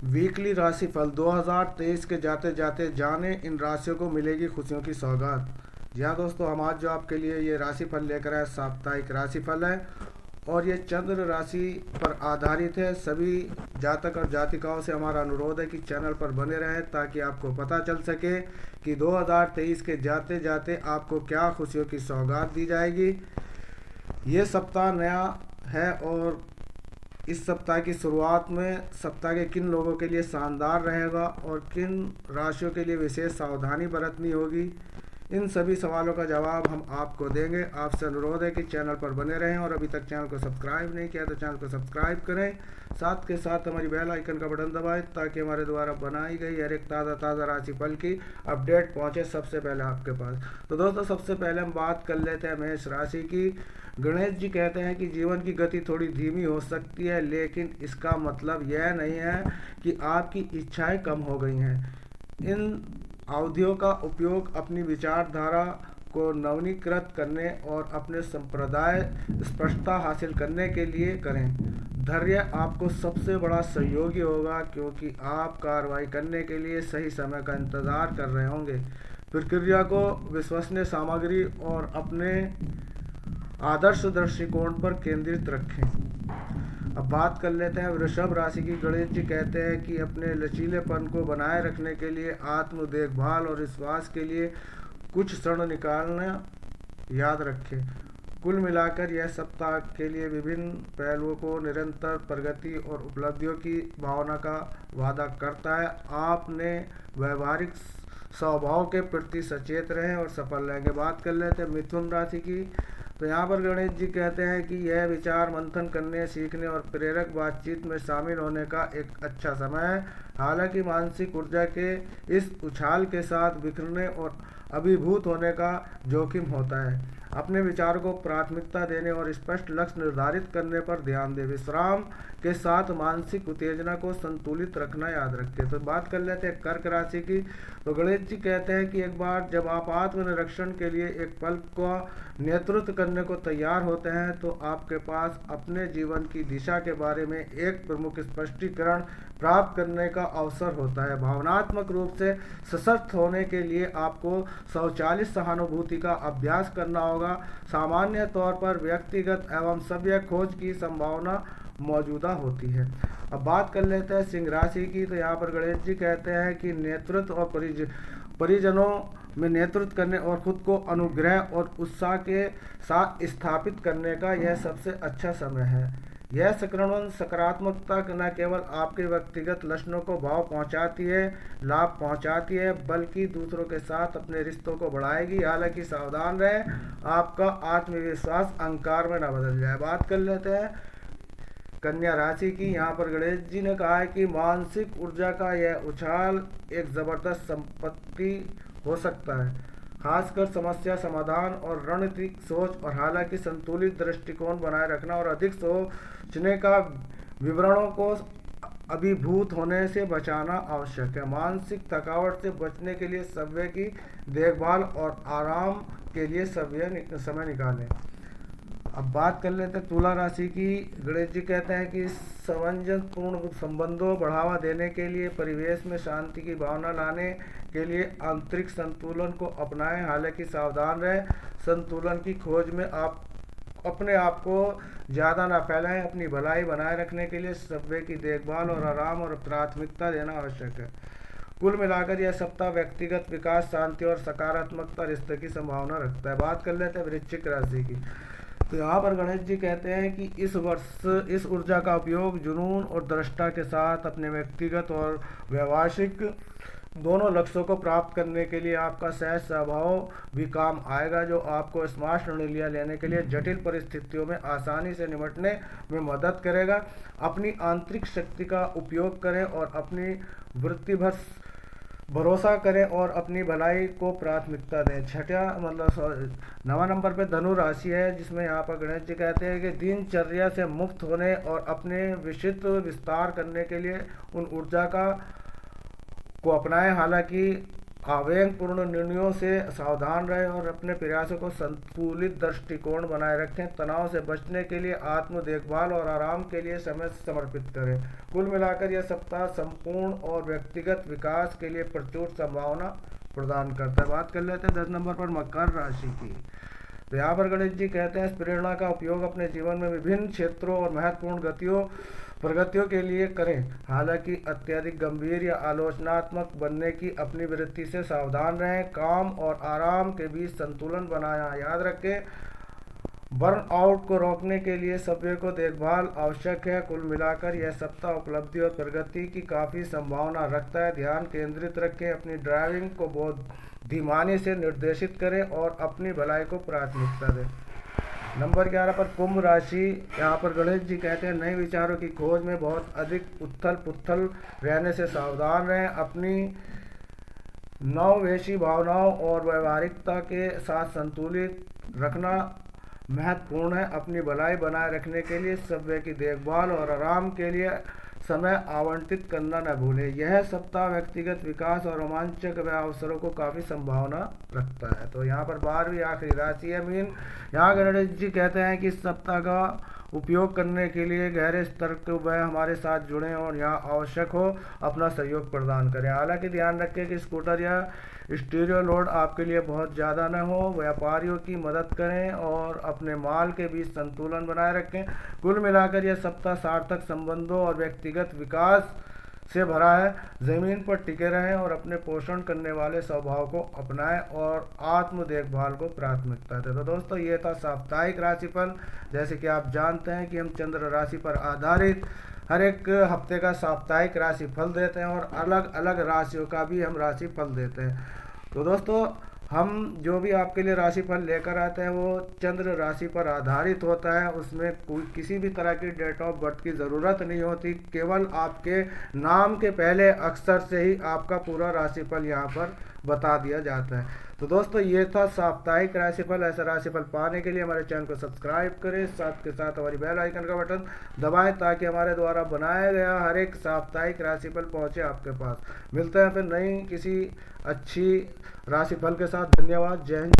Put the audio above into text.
Weekly राशिफल 2023 के जाते जाते जाने इन राशियों को मिलेगी खुशियों की सौगात। जी हाँ दोस्तों, हम आज जो आपके लिए ये राशिफल लेकर आए साप्ताहिक राशिफल है और ये चंद्र राशि पर आधारित है। सभी जातक और जातिकाओं से हमारा अनुरोध है कि चैनल पर बने रहें ताकि आपको पता चल सके कि 2023 के जाते जाते आपको क्या खुशियों की सौगात दी जाएगी। ये सप्ताह नया है और इस सप्ताह की शुरुआत में सप्ताह के किन लोगों के लिए शानदार रहेगा और किन राशियों के लिए विशेष सावधानी बरतनी होगी, इन सभी सवालों का जवाब हम आपको देंगे। आपसे अनुरोध है कि चैनल पर बने रहें और अभी तक चैनल को सब्सक्राइब नहीं किया तो चैनल को सब्सक्राइब करें, साथ के साथ हमारी बेल आइकन का बटन दबाएं ताकि हमारे द्वारा बनाई गई हर एक ताज़ा राशिफल की अपडेट पहुंचे सबसे पहले आपके पास। तो दोस्तों, सबसे पहले हम बात कर लेते हैं मेष राशि की। गणेश जी कहते हैं कि जीवन की गति थोड़ी धीमी हो सकती है, लेकिन इसका मतलब यह नहीं है कि आपकी इच्छाएं कम हो गई हैं। इन अवधियों का उपयोग अपनी विचारधारा को नवीनीकृत करने और अपने संप्रदाय स्पष्टता हासिल करने के लिए करें। धैर्य आपको सबसे बड़ा सहयोगी होगा क्योंकि आप कार्रवाई करने के लिए सही समय का इंतज़ार कर रहे होंगे। प्रक्रिया को विश्वसनीय सामग्री और अपने आदर्श दृष्टिकोण पर केंद्रित रखें। अब बात कर लेते हैं वृषभ राशि की। गणेश जी कहते हैं कि अपने लचीलेपन को बनाए रखने के लिए आत्म देखभाल और विश्वास के लिए कुछ क्षण निकालना याद रखें। कुल मिलाकर यह सप्ताह के लिए विभिन्न पहलुओं को निरंतर प्रगति और उपलब्धियों की भावना का वादा करता है। आपने व्यवहारिक स्वभाव के प्रति सचेत रहें और सफल रहेंगे। बात कर लेते हैं मिथुन राशि की। तो यहाँ पर गणेश जी कहते हैं कि यह विचार मंथन करने, सीखने और प्रेरक बातचीत में शामिल होने का एक अच्छा समय है। हालांकि मानसिक ऊर्जा के इस उछाल के साथ बिखरने और अभिभूत होने का जोखिम होता है। अपने विचार को प्राथमिकता देने और स्पष्ट लक्ष्य निर्धारित करने पर ध्यान दें। विश्राम के साथ मानसिक उत्तेजना को संतुलित रखना याद रखें। तो बात कर लेते हैं कर्क राशि की। तो गणेश जी कहते हैं कि एक बार जब आप आत्मनिरीक्षण के लिए एक पल का नेतृत्व करने को तैयार होते हैं तो आपके पास अपने जीवन की दिशा के बारे में एक प्रमुख स्पष्टीकरण प्राप्त करने का अवसर होता है। भावनात्मक रूप से सशक्त होने के लिए आपको स्वचालित सहानुभूति का अभ्यास करना होगा। सामान्य तौर पर व्यक्तिगत एवं सभ्य खोज की संभावना मौजूदा होती है। अब बात कर लेते हैं सिंह राशि की। तो यहाँ पर गणेश जी कहते हैं कि नेतृत्व और परिजनों में नेतृत्व करने और खुद को अनुग्रह और उत्साह के साथ स्थापित करने का यह सबसे अच्छा समय है। यह संक्रमण सकारात्मकता न केवल आपके व्यक्तिगत लक्षणों को भाव पहुंचाती है, लाभ पहुंचाती है, बल्कि दूसरों के साथ अपने रिश्तों को बढ़ाएगी। हालांकि सावधान रहें, आपका आत्मविश्वास अहंकार में न बदल जाए। बात कर लेते हैं कन्या राशि की। यहाँ पर गणेश जी ने कहा है कि मानसिक ऊर्जा का यह उछाल एक जबरदस्त संपत्ति हो सकता है, खासकर समस्या समाधान और रणनीतिक सोच। और हालांकि संतुलित दृष्टिकोण बनाए रखना और अधिक सोचने का विवरणों को अभिभूत होने से बचाना आवश्यक है। मानसिक थकावट से बचने के लिए समय की देखभाल और आराम के लिए समय निकालें। अब बात कर लेते हैं तुला राशि की। गणेश जी कहते हैं कि सामंजस्यपूर्ण संबंधों बढ़ावा देने के लिए परिवेश में शांति की भावना लाने के लिए आंतरिक संतुलन को अपनाएं। हालांकि सावधान रहें, संतुलन की खोज में आप अपने आप को ज़्यादा ना फैलाएं। अपनी भलाई बनाए रखने के लिए सभ्य की देखभाल और आराम और प्राथमिकता देना आवश्यक है। कुल मिलाकर यह सप्ताह व्यक्तिगत विकास, शांति और सकारात्मकता रिश्ते की संभावना रखता है। बात कर लेते हैं वृश्चिक राशि की। तो यहाँ पर गणेश जी कहते हैं कि इस वर्ष इस ऊर्जा का उपयोग जुनून और दृष्टा के साथ अपने व्यक्तिगत और व्यावसायिक दोनों लक्ष्यों को प्राप्त करने के लिए आपका सहज स्वभाव भी काम आएगा, जो आपको स्मार्ट निर्णय लेने के लिए जटिल परिस्थितियों में आसानी से निपटने में मदद करेगा। अपनी आंतरिक शक्ति का उपयोग करें और अपनी वृत्ति भर भरोसा करें और अपनी भलाई को प्राथमिकता दें। छठा नवा नंबर पे धनु राशि है, जिसमें यहाँ पर गणेश जी कहते हैं कि दिनचर्या से मुक्त होने और अपने विशिष्ट विस्तार करने के लिए उन ऊर्जा को अपनाएं। हालांकि आवेगपूर्ण निर्णयों से सावधान रहें और अपने प्रयासों को संतुलित दृष्टिकोण बनाए रखें। तनाव से बचने के लिए आत्म देखभाल और आराम के लिए समय समर्पित करें। कुल मिलाकर यह सप्ताह संपूर्ण और व्यक्तिगत विकास के लिए प्रचुर संभावना प्रदान करता है। बात कर लेते हैं 10 नंबर पर मकर राशि की। तो यहाँ पर गणेश जी कहते हैं इस प्रेरणा का उपयोग अपने जीवन में विभिन्न क्षेत्रों और महत्वपूर्ण प्रगतियों के लिए करें। हालांकि अत्यधिक गंभीर या आलोचनात्मक बनने की अपनी वृत्ति से सावधान रहें। काम और आराम के बीच संतुलन बनाना याद रखें। बर्नआउट को रोकने के लिए सभी को देखभाल आवश्यक है। कुल मिलाकर यह सप्ताह उपलब्धि और प्रगति की काफ़ी संभावना रखता है। ध्यान केंद्रित रखें, अपनी ड्राइविंग को बुद्धिमानी से निर्देशित करें और अपनी भलाई को प्राथमिकता दें। नंबर 11 पर कुंभ राशि। यहाँ पर गणेश जी कहते हैं नए विचारों की खोज में बहुत अधिक उथल पुथल रहने से सावधान रहें। अपनी नववेशी भावनाओं और व्यवहारिकता के साथ संतुलित रखना महत्वपूर्ण है। अपनी भलाई बनाए रखने के लिए सभी की देखभाल और आराम के लिए समय आवंटित करना न भूलें। यह सप्ताह व्यक्तिगत विकास और रोमांचक अवसरों को काफ़ी संभावना रखता है। तो यहाँ पर 12वीं आखिरी राशि है मीन। यहाँ गणेश जी कहते हैं कि इस सप्ताह का उपयोग करने के लिए गहरे स्तर के वह हमारे साथ जुड़ें और यहाँ आवश्यक हो अपना सहयोग प्रदान करें। हालांकि ध्यान रखें कि स्कूटर या स्टीरियो लोड आपके लिए बहुत ज़्यादा न हो। व्यापारियों की मदद करें और अपने माल के बीच संतुलन बनाए रखें। कुल मिलाकर यह सप्ताह सार्थक संबंधों और व्यक्तिगत विकास से भरा है। ज़मीन पर टिके रहें और अपने पोषण करने वाले स्वभाव को अपनाएं और आत्म देखभाल को प्राथमिकता दें। तो दोस्तों ये था साप्ताहिक राशिफल। जैसे कि आप जानते हैं कि हम चंद्र राशि पर आधारित हर एक हफ्ते का साप्ताहिक राशिफल देते हैं और अलग अलग राशियों का भी हम राशिफल देते हैं। तो दोस्तों हम जो भी आपके लिए राशिफल लेकर आते हैं वो चंद्र राशि पर आधारित होता है। उसमें कोई किसी भी तरह की डेट ऑफ बर्थ की ज़रूरत नहीं होती। केवल आपके नाम के पहले अक्षर से ही आपका पूरा राशिफल यहाँ पर बता दिया जाता है। तो दोस्तों ये था साप्ताहिक राशिफल। ऐसा राशिफल पाने के लिए हमारे चैनल को सब्सक्राइब करें, साथ के साथ हमारी बेल आइकन का बटन दबाएं ताकि हमारे द्वारा बनाया गया हर एक साप्ताहिक राशिफल पहुंचे आपके पास। मिलते हैं फिर नई किसी अच्छी राशिफल के साथ। धन्यवाद। जय हिंद।